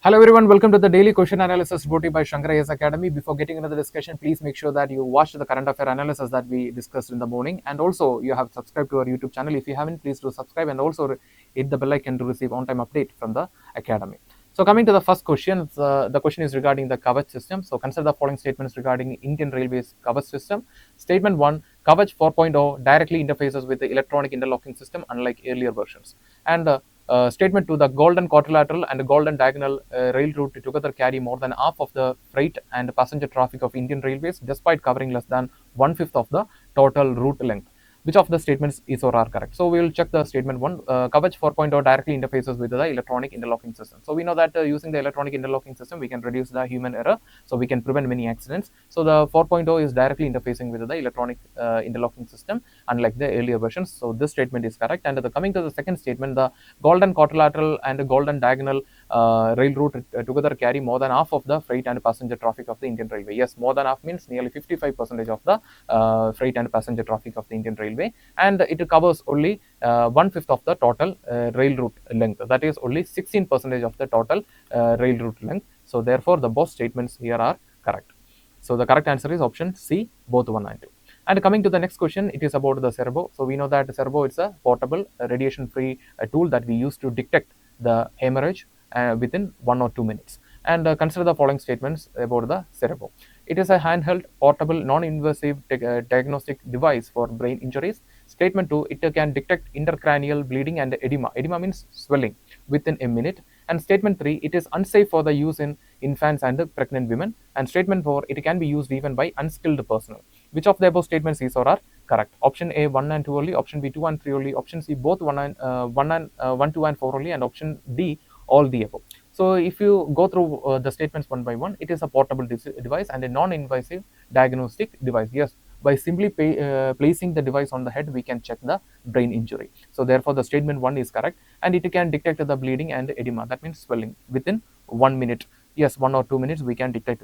Hello everyone, welcome to the daily question analysis brought to you by Shankar IAS Academy. Before getting into the discussion, please make sure that you watched the current affair analysis that we discussed in the morning, and also you have subscribed to our YouTube channel. If you haven't, please do subscribe and also hit the bell icon to receive on-time update from the Academy. So coming to the first question, the question is regarding the Kavach system. So consider the following statements regarding Indian Railways Kavach system. Statement 1, Kavach 4.0 directly interfaces with the electronic interlocking system unlike earlier versions. And statement 2, the golden quadrilateral and golden diagonal rail route together carry more than half of the freight and passenger traffic of Indian Railways despite covering less than one-fifth of the total route length. Which of the statements is or are correct? So we will check the statement 1. Kavach 4.0 directly interfaces with the electronic interlocking system. So we know that using the electronic interlocking system, we can reduce the human error. So we can prevent many accidents. So the 4.0 is directly interfacing with the electronic interlocking system, unlike the earlier versions. So this statement is correct. And coming to the second statement, the golden quadrilateral and golden diagonal rail route together carry more than half of the freight and passenger traffic of the Indian Railway. Yes, more than half means nearly 55% of the freight and passenger traffic of the Indian Railway, and it covers only one-fifth of the total rail route length. That is only 16% of the total rail route length. So therefore, the both statements here are correct. So the correct answer is option C, both 1 and 2. And coming to the next question, it is about the servo. So we know that servo is a portable, radiation-free tool that we use to detect the hemorrhage within 1 or 2 minutes. And consider the following statements about the servo. It is a handheld, portable, non-invasive diagnostic device for brain injuries. Statement 2, it can detect intercranial bleeding and edema. Edema means swelling within a minute. And statement 3, it is unsafe for the use in infants and pregnant women. And statement 4, it can be used even by unskilled personnel. Which of the above statements is or are correct? Option A, 1 and 2 only. Option B, 2 and 3 only. Option C, both 1, 2 and 4 only. And option D, all the above. So if you go through the statements one by one, it is a portable device and a non-invasive diagnostic device. Yes, by simply placing the device on the head, we can check the brain injury. So therefore, the statement 1 is correct, and it can detect the bleeding and edema. That means swelling within 1 minute. Yes, 1 or 2 minutes we can detect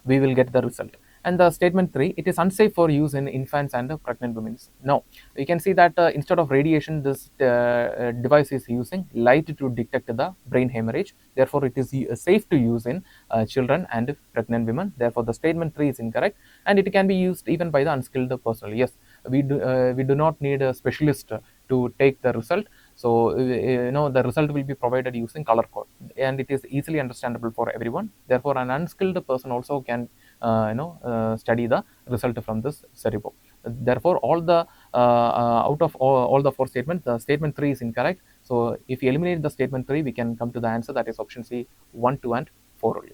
we will get the result. And the statement 3, it is unsafe for use in infants and pregnant women. No, you can see that instead of radiation, this device is using light to detect the brain hemorrhage. Therefore, it is safe to use in children and pregnant women. Therefore, the statement 3 is incorrect, and it can be used even by the unskilled personnel. Yes, we do not need a specialist to take the result. So the result will be provided using color code, and it is easily understandable for everyone. Therefore, an unskilled person also can study the result from this cerebro. Therefore, all the out of all the 4 statements, the statement 3 is incorrect. So if you eliminate the statement 3, we can come to the answer, that is option C, 1, 2 and 4 only.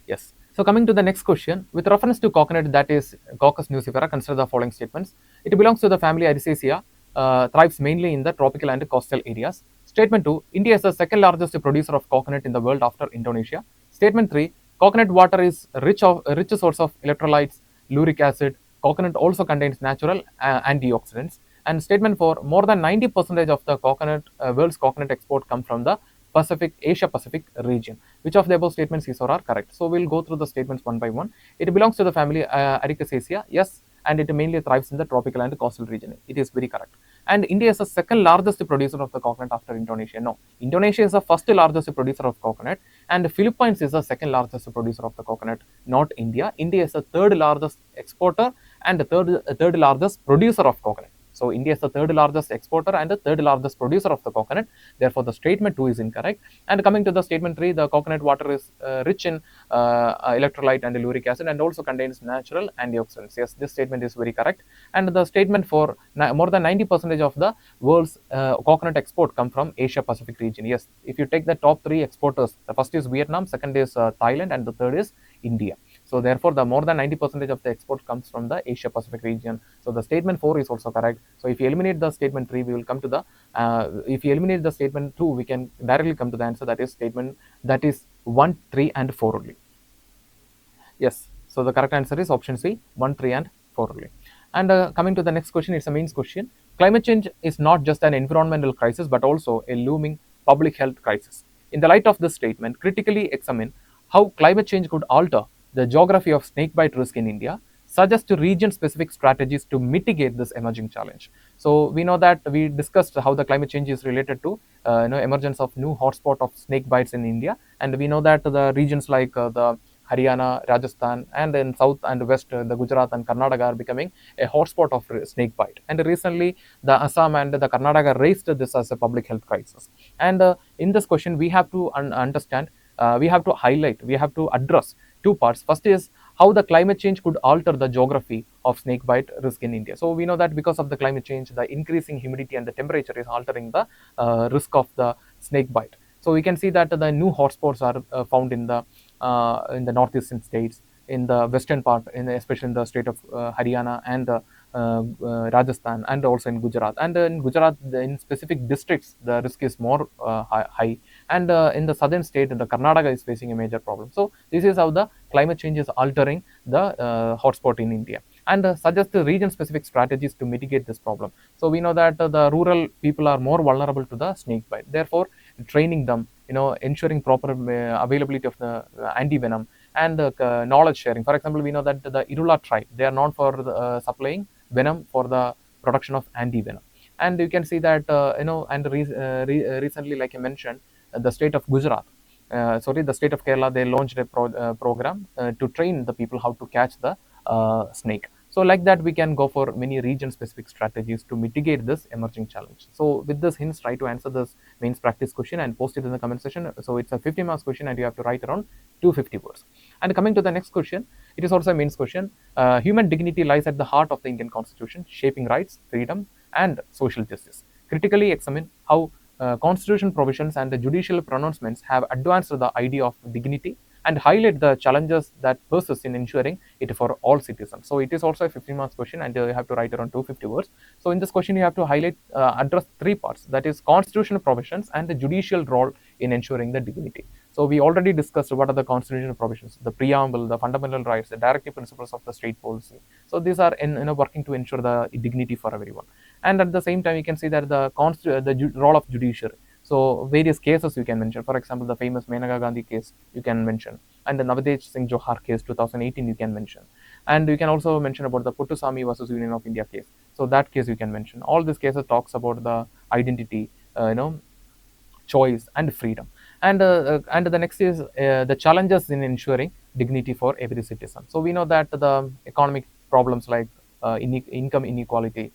Yes. So coming to the next question, with reference to coconut, that is Cocos nucifera, consider the following statements. It belongs to the family Ericaceae, thrives mainly in the tropical and coastal areas. Statement 2, India is the second largest producer of coconut in the world after Indonesia. Statement 3, coconut water is a rich source of electrolytes, uric acid. Coconut also contains natural antioxidants. And statement 4, more than 90% of the world's coconut export come from the Asia Pacific region. Which of the above statements is or are correct? So we'll go through the statements one by one. It belongs to the family Ericaceae. Yes, and it mainly thrives in the tropical and coastal region. It is very correct. And India is the second largest producer of the coconut after Indonesia. No, Indonesia is the first largest producer of coconut, and Philippines is the second largest producer of the coconut, not India. India is the third largest exporter and the third largest producer of coconut. So India is the third largest exporter and the third largest producer of the coconut. Therefore, the statement 2 is incorrect. And coming to the statement 3, the coconut water is rich in electrolyte and uric acid and also contains natural antioxidants. Yes, this statement is very correct. And the statement 4, more than 90% of the world's coconut export come from Asia Pacific region. Yes, if you take the top 3 exporters, the first is Vietnam, second is Thailand, and the third is India. So therefore, the more than 90% of the export comes from the Asia Pacific region. So the statement 4 is also correct. So if you eliminate the statement 3, we will come to the if you eliminate the statement 2, we can directly come to the answer, that is statement, that is 1, 3 and 4 only. Yes, so the correct answer is option C, 1, 3 and 4 only. And coming to the next question, it's a mains question. Climate change is not just an environmental crisis but also a looming public health crisis. In the light of this statement, critically examine how climate change could alter the geography of snakebite risk in India, suggest region-specific strategies to mitigate this emerging challenge. So we know that we discussed how the climate change is related to emergence of new hotspot of snake bites in India. And we know that the regions like the Haryana, Rajasthan, and in south and west, the Gujarat and Karnataka are becoming a hotspot of snake bite. And recently, the Assam and the Karnataka raised this as a public health crisis. And in this question, we have to understand, we have to highlight, we have to address two parts. First is how the climate change could alter the geography of snake bite risk in India. So we know that because of the climate change, the increasing humidity and the temperature is altering the risk of the snake bite. So we can see that the new hotspots are found in the northeastern states, in the western part, especially in the state of Haryana and Rajasthan, and also in Gujarat. And in Gujarat, in specific districts, the risk is more high. And in the southern state, the Karnataka is facing a major problem. So this is how the climate change is altering the hotspot in India, and suggest region-specific strategies to mitigate this problem. So we know that the rural people are more vulnerable to the snake bite. Therefore, training them, ensuring proper availability of the anti-venom, and knowledge sharing. For example, we know that the Irula tribe, they are known for supplying venom for the production of anti-venom. And you can see that, and recently, like I mentioned, the state of Gujarat, the state of Kerala, they launched a program to train the people how to catch the snake. So like that, we can go for many region-specific strategies to mitigate this emerging challenge. So with this hints, try to answer this mains practice question and post it in the comment section. So it's a 50 marks question, and you have to write around 250 words. And coming to the next question, it is also a mains question. Human dignity lies at the heart of the Indian Constitution, shaping rights, freedom, and social justice. Critically examine how constitutional provisions and the judicial pronouncements have advanced the idea of dignity and highlight the challenges that persist in ensuring it for all citizens. So it is also a 15 marks question, and you have to write around 250 words. So in this question, you have to highlight, address three parts, that is constitutional provisions and the judicial role in ensuring the dignity. So we already discussed what are the constitutional provisions, the preamble, the fundamental rights, the directive principles of the state policy. So these are working to ensure the dignity for everyone. And at the same time, you can see that the role of judiciary. So various cases you can mention. For example, the famous Menaka Gandhi case you can mention, and the Navadej Singh Johar case 2018 you can mention. And you can also mention about the Puttaswamy versus Union of India case. So that case you can mention. All these cases talks about the identity, choice and freedom. And the next is the challenges in ensuring dignity for every citizen. So we know that the economic problems like income inequality,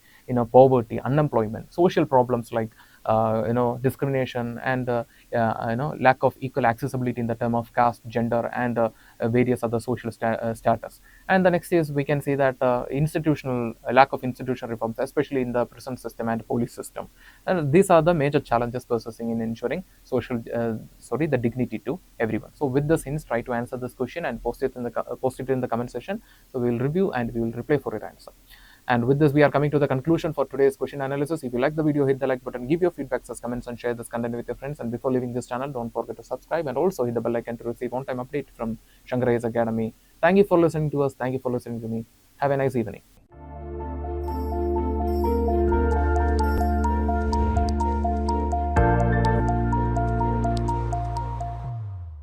poverty, unemployment, social problems like discrimination, and lack of equal accessibility in the term of caste, gender, and various other social status. And the next is we can see that institutional lack of institutional reforms, especially in the prison system and police system. And these are the major challenges persisting in ensuring the dignity to everyone. So with this hints, try to answer this question and post it in the comment section. So we will review and we will reply for your answer. And with this, we are coming to the conclusion for today's question analysis. If you like the video, hit the like button, give your feedbacks as comments, and share this content with your friends. And before leaving this channel, don't forget to subscribe and also hit the bell icon to receive on-time update from Shankar IAS Academy. Thank you for listening to us. Thank you for listening to me. Have a nice evening.